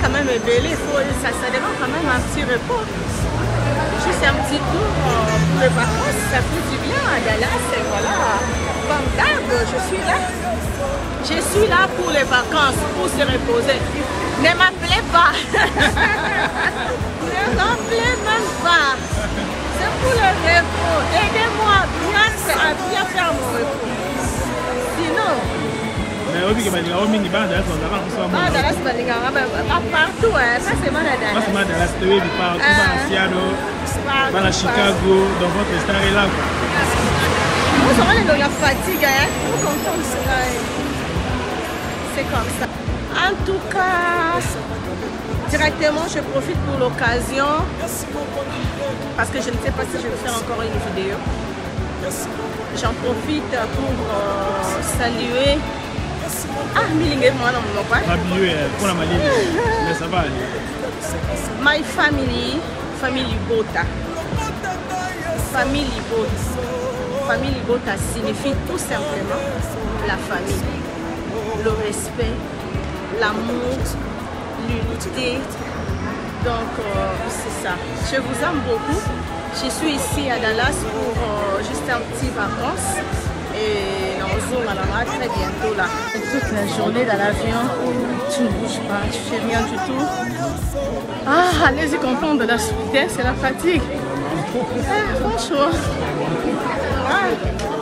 quand même belé, ça demande quand même un petit repos. Juste un petit tour pour les vacances, ça fait du bien à Dallas et voilà. Comme d'hab, je suis là. Je suis là pour les vacances, pour se reposer. Ne m'appelez pas. Ne m'appelez même pas. C'est pour le repos. Aidez-moi à bien faire mon repos. Sinon... Dallas, partout, pas seulement à Dallas. Pas seulement à Dallas, partout, à Chicago, dans votre star est là. Nous sommes dans la fatigue, hein? C'est comme ça. En tout cas, directement, je profite pour l'occasion parce que je ne sais pas si je vais faire encore une vidéo. J'en profite pour saluer. Ah, moi non, pas. Mais ça va aller. My family, family Bota. Family Bota. Family Bota signifie tout simplement la famille, le respect, l'amour, l'unité. Donc, c'est ça. Je vous aime beaucoup. Je suis ici à Dallas pour juste un petit vacances. Et on zoom très bientôt là. Toute la journée dans l'avion, tu ne bouges pas, tu fais rien du tout. Ah, allez-y comprendre la vitesse, c'est la fatigue. Franchement.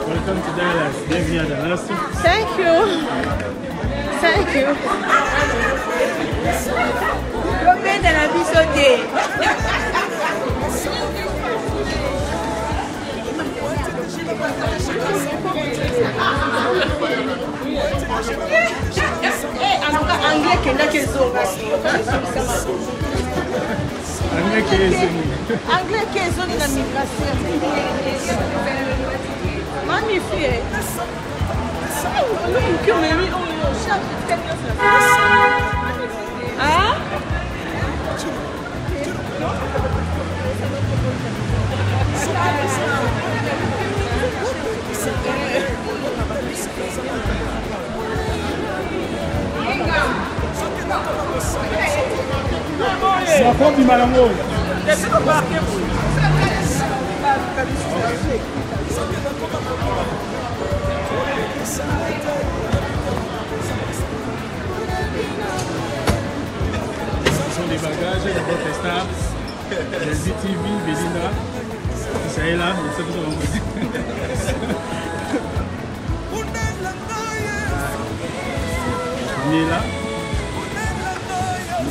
Welcome to Dallas. Bienvenue à Dallas. Thank you. Thank you. Combien de la vie sautée? Anglais qui n'a que Anglais qui est zone de la migration. Magnifique. Hein? C'est un peu du malango. Ce sont des bagages de votre staff, les ITV, Belinda, ça est là, c'est tout ça. Nila,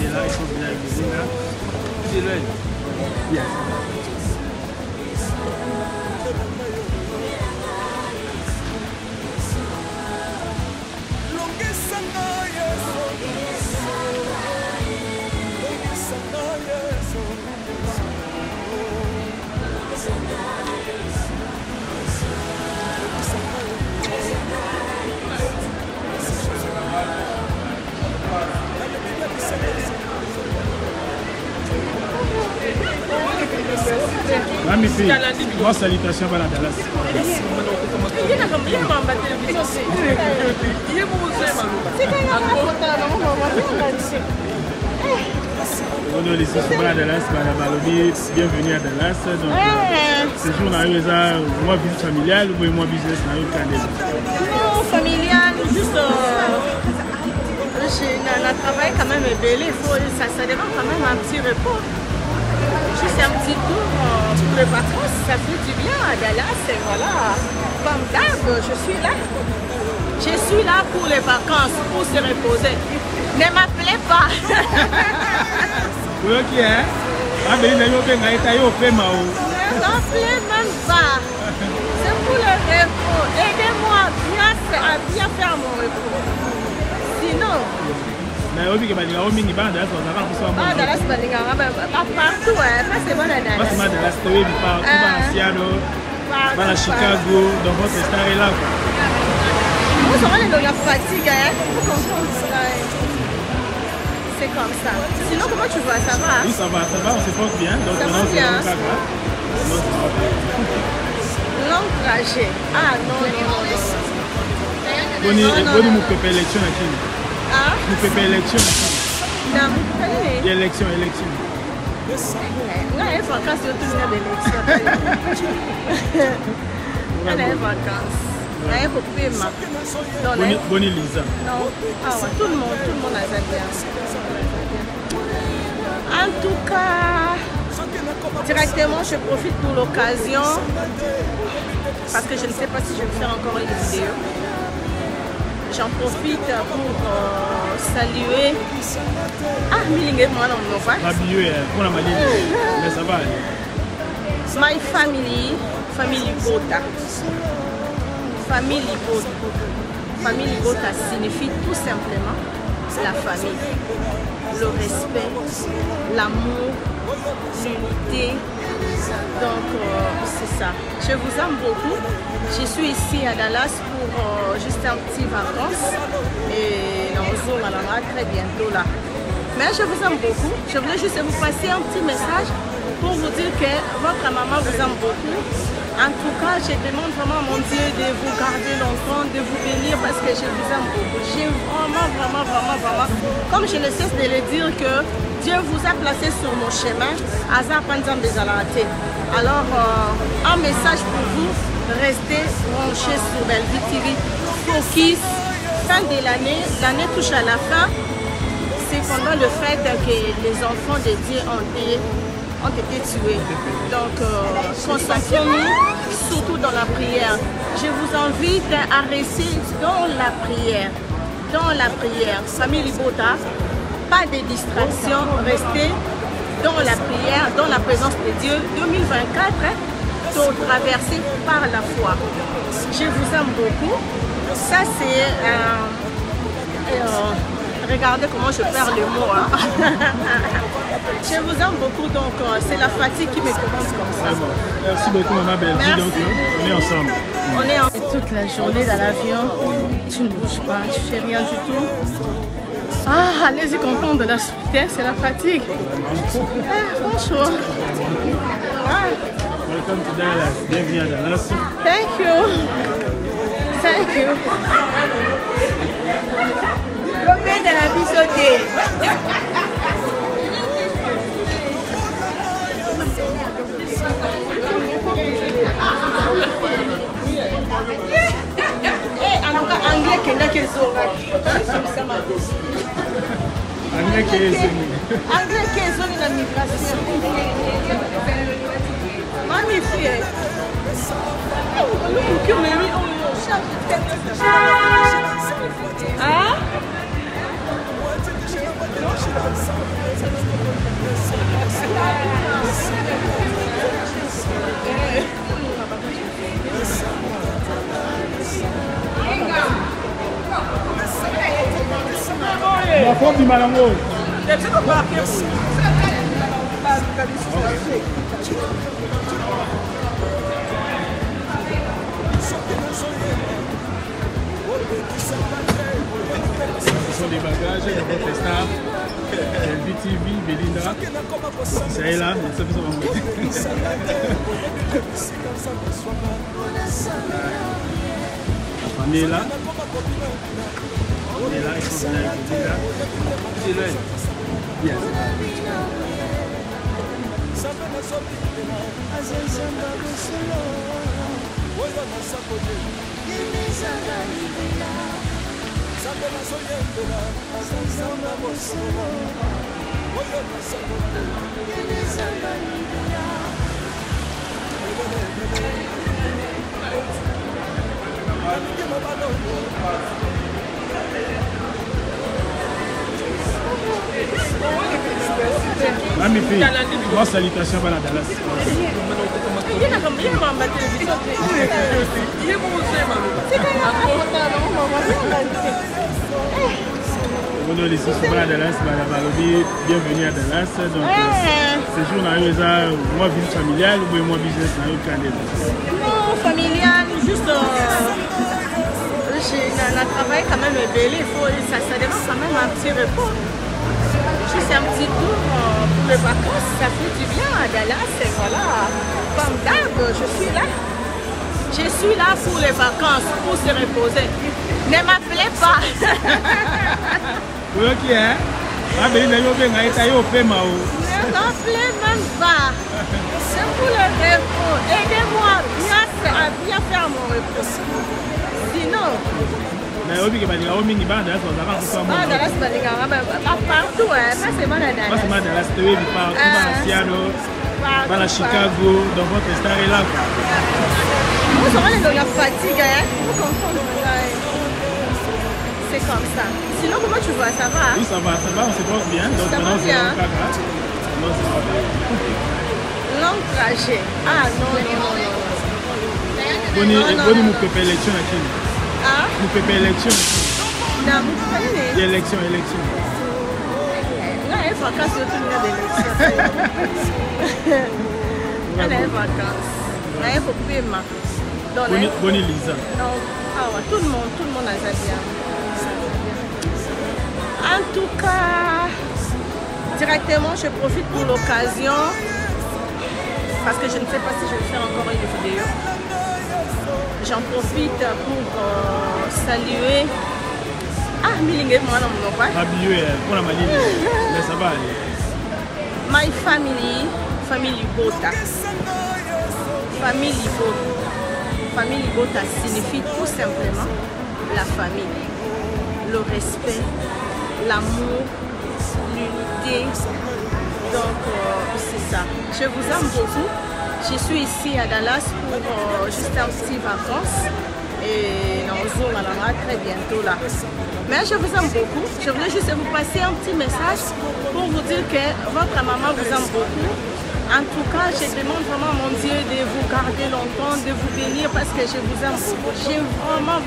ils sont bien avec Belinda. C'est l'œil. Yes. Magnifique. Moi, salutations à la Dallas. Bonjour, ici c'est à Dallas, bienvenue à Dallas. Donc, ce jour, on a eu moi visite familiale ou moi business, on a eu non, familial, juste. Je travaille quand même belé, ça demande quand même un petit repos. Juste un petit tour pour les vacances, ça fait du bien à Dallas et voilà. Comme d'hab, je suis là. Je suis là pour les vacances, pour se reposer. Ne m'appelez pas. Oui, ok, hein? Ah, mais il y a eu un peu de mal. Ne m'appelez même pas. C'est pour le repos. Aidez-moi à bien faire mon repos. Sinon... Mais oui, il y a Dallas, partout, pas seulement à Dallas. Pas seulement à Dallas, partout, à Seattle, à Chicago, dans votre star est là. Nous sommes dans la fatigue, hein? C'est comme ça. Sinon, comment tu vas? Ça va? Oui, ça va, on se porte bien. Donc, ça va bien. Long trajet. Ah non. Bonne élection. Ah? Vous pouvez élection. Élection. Non, les vacances, c'est tout le d'élection. Les vacances. Il faut payer. Bonne Elisa. Non, tout le monde a ça bien. En tout cas, directement, je profite pour l'occasion parce que je ne sais pas si je vais faire encore une vidéo. J'en profite pour saluer. My family Bota. Famille Bota signifie tout simplement la famille, le respect, l'amour, l'unité. Donc c'est ça. Je vous aime beaucoup. Je suis ici à Dallas pour juste un petit vacances et on se revoit très bientôt là. Mais je vous aime beaucoup. Je voulais juste vous passer un petit message pour vous dire que votre maman vous aime beaucoup. En tout cas, je demande vraiment à mon Dieu de vous garder longtemps, de vous bénir parce que je vous aime beaucoup. J'ai vraiment, comme je ne cesse de le dire, que Dieu vous a placé sur mon chemin. Alors, un message pour vous, restez branchés sur Bellevue TV. Focus, fin de l'année touche à la fin. C'est pendant le fait que les enfants de Dieu ont été tués. Donc, concentrons-nous surtout dans la prière. Je vous invite à rester dans la prière. Famille Bota, pas de distraction, restez dans la prière, dans la présence de Dieu. 2024, traversé par la foi. Je vous aime beaucoup. Ça, c'est regardez comment je perds le mot. Hein. Je vous aime beaucoup, donc c'est la fatigue qui me commence comme ça. Merci beaucoup, maman Bellevue. Donc, on est ensemble. Toute la journée dans l'avion, tu ne bouges pas, tu fais rien du tout. Ah, allez-y comprendre de la vitesse, c'est la fatigue. Franchement. Welcome to Dallas. Bienvenue à Dallas. Thank you. Combien de la vie sautée? En tout cas, anglais qui est là. Anglais qui est la migration. Magnifique. Hein? La forme du malango. Ce sont des bagages de votre staff. BTV, Belinda. C'est là, ça fait ça. On est là. On est là, ils sont là. C'est là. Yes. Mes filles, moi salutations à la Dallas. Bonjour les souverains à Dallas, bienvenue à Dallas. Donc, ce jour, on a eu moi vie familiale ou moi business dans le Canada. Non, familial, juste j'ai travaillé quand même belé, ça demande quand même un petit repos. Juste un petit tour pour les vacances, ça fait du bien à Dallas et voilà, comme d'hab, je suis là. Je suis là pour les vacances, pour se reposer. Ne m'appelez pas. Oui, ok, hein? Ah, mais il a eu bien au paiement. Ne rappelez même pas. C'est pour le repos. Aidez-moi à bien faire mon repos. Sinon. Mais au milieu, il y a au mini bande, partout, pas seulement la Dallas. Pas seulement Dallas, partout, à Chicago, dans votre star est là. Vous savez, il y a fatigue, hein? Vous comprenez? C'est comme ça. Sinon, comment tu vois? Ça va? Oui, ça va, on se porte bien. Donc, ça va bien. Long trajet. Ah non. Bonne nous peut élection là. Ah? Nous peut élection. Non, vous pouvez élection. Là, il y a vacances autour de l'élection. Là, il y a vacances. Là, il faut paiement. Bonne Elisa. Donc, tout le monde a ça bien. En tout cas, directement, je profite pour l'occasion parce que je ne sais pas si je vais faire encore une vidéo. J'en profite pour saluer. Ah, Milingue, moi, non, mon papa. Pour la Mali, mais ça va aller. My family Bota. Famille Bota signifie tout simplement la famille, le respect, l'amour, l'unité. Donc, c'est ça. Je vous aime beaucoup. Je suis ici à Dallas pour juste un petit vacances. Et nous allons très bientôt là. Mais je vous aime beaucoup. Je voulais juste vous passer un petit message pour vous dire que votre maman vous aime beaucoup. En tout cas, je demande vraiment à mon Dieu de vous garder longtemps, de vous bénir parce que je vous aime beaucoup. J'ai vraiment,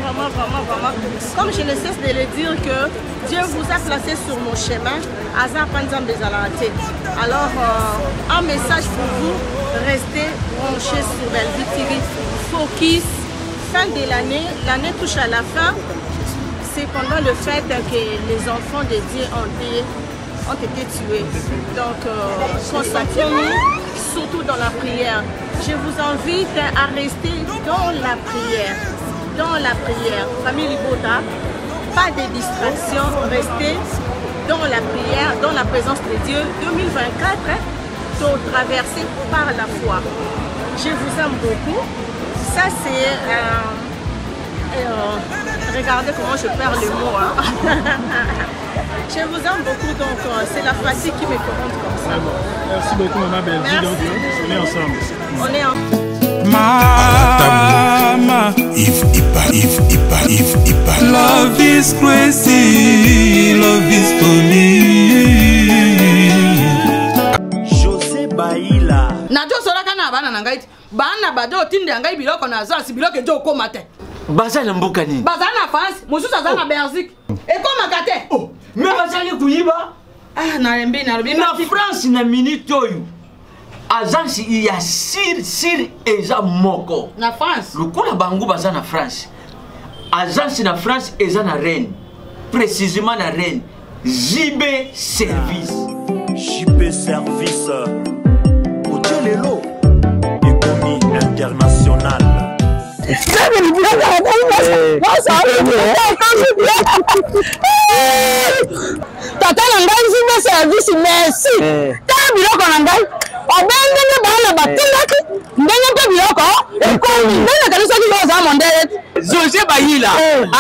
comme je ne cesse de le dire, que Dieu vous a placé sur mon chemin. Alors, un message pour vous, restez branchés sur Bellevue TV. Focus, fin de l'année touche à la fin. C'est pendant le fait que les enfants de Dieu ont été tués. Donc, concentrez-nous surtout dans la prière. Je vous invite à rester dans la prière. Famille Libota, pas de distraction, restez dans la prière, dans la présence de Dieu. 2024, traversé par la foi. Je vous aime beaucoup. Ça, c'est... regardez comment je perds le mot. Hein. Je vous aime beaucoup, donc c'est la fatigue qui me commande comme ça. Merci beaucoup, maman Belgique. Donc, on est ensemble. On est ensemble. Mama, if love is crazy, love is for me. José Baïla. Najo solaka na bana nangai. Bana bado tinde ngai biloko na za si biloko ejo koma te. Bazana mbokani. Bazana France, mususu azana Belgique. Ekoma kate. Oh, mais bazali kuyiba. Ah, na rembi na robi. Na France na minute oyo. Agence il y a sir eza moko. Na France. Lokola bangu baza na France. Agence na France eza na Rennes. Précisément na Rennes. JB Service. JB Service. Otelelo. Économie internationale. Tata nangai JB Service merci. Ta biloko nangai. Obengene bana batindaki. Ndenge pe biloko ekomi. Ndenge kanisa ki za mondele. José Baïla.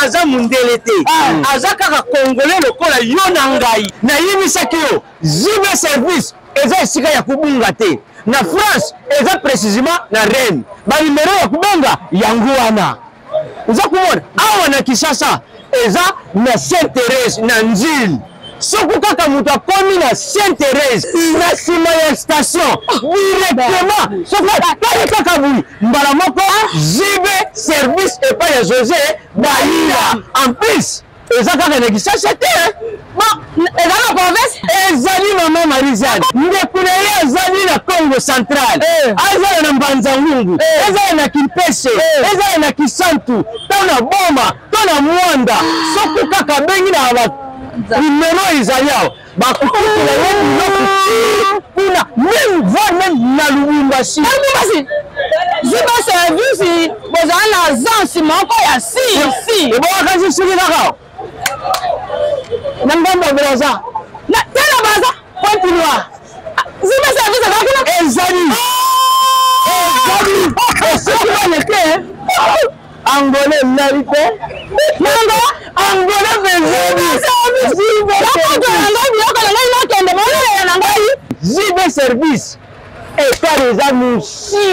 Aza mondele te. Aza kaka congolais lokola yo na ngai. Na yimisaki yo. JB Service eza esika ya kubunga te. Na France eza précisément na Rennes. Ba numéro ya kubenga yangu wana. Uza kumona awa na Kinshasa eza na Sainte-Thérèse na Nzil. Soku kaka mutu akomi na Sainte-Thérèse na sima ya station directement soku kaka kaka bui mbala moko JB Service epa ya José Baïla. En plus eza kaka na Kinshasa te. Bon, eza na province ezali mama Marizane ndekuna ye ezali na Congo Central ezali na Mbanza-Ngungu ezali na Kimpese ezali na Kisantu to na Boma to na Mwanda soku kaka bengi na ba numéro ezali awa bakukutula ye biloko kuna même na Lubumbashi. JB Service bozala na agence moko ya si ebowakasi soki kaka na ngambo braza na te couloir. Zimbe service à la Ezali. Ce qui va l'été, Angolais, Narité. Angolais, Zimbe service. Et par les amis, si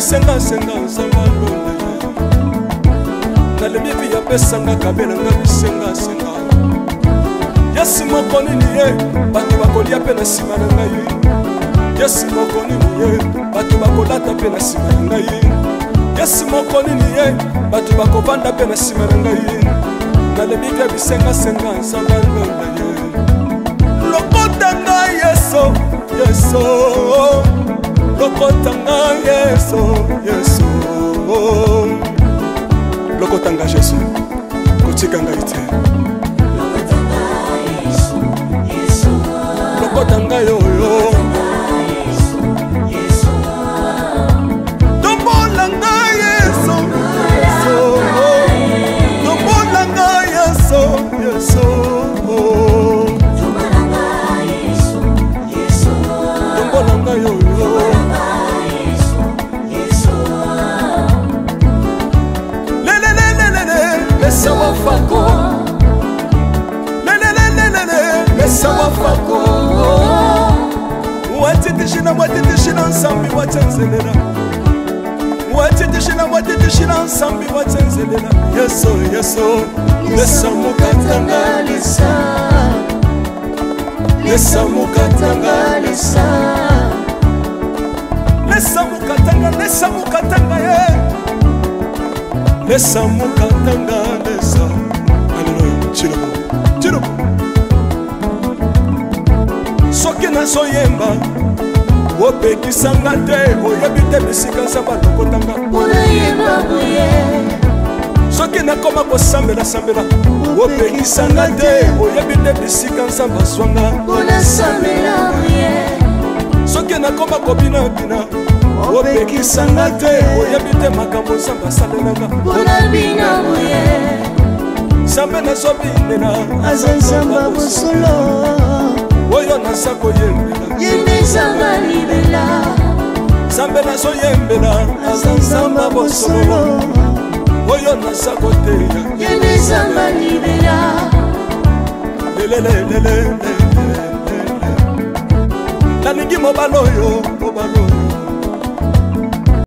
Senga senga senga na le mi ya pesanga kabela nga bisenga senga yasi moko nini ye bato bakolia pe na sima na ngai yasi moko nini ye bato bakolata pe na sima na ngai yasi moko nini ye bato bakovanda pe na sima na ngai na le mi ya bisenga senga nsamba londa ye lokota ngai yeso yeso lokotanga yeso yeso lokotanga yesu kotikanga ite lokotanga yoyo tombolanga yeso yeso tombolanga yeso yeso tombolanga yoyo Sawa fako le sawa fako watitishina watitishina nsambi watsenzelela watitishina watitishina nsambi watsenzelela yeso yeso lesamukatanga lesa lesamukatanga lesa lesamukatanga lesamukatanga ye Lesa mukatanga lesa Alléluia Chilobo Chilobo Soki na soyemba Opekisanga te Oyebi te bisika nsamba lokotanga Pona yemba buye Soki na koma kosambela sambela Opekisanga te Oyebi te bisika nsamba swanga Pona sambela buye Soki na koma kobina bina opekisanga te oyebi te makambo nzambe asalelanga mpona bina boye nzambe nazobinela aza nzamba bosolo oyo naza koyembela yende nzamba libela nzambe nazoyembela aza nzamba bosolo oyo naza koteya yende nzamba libela lelelelelele nalingi mobala oyo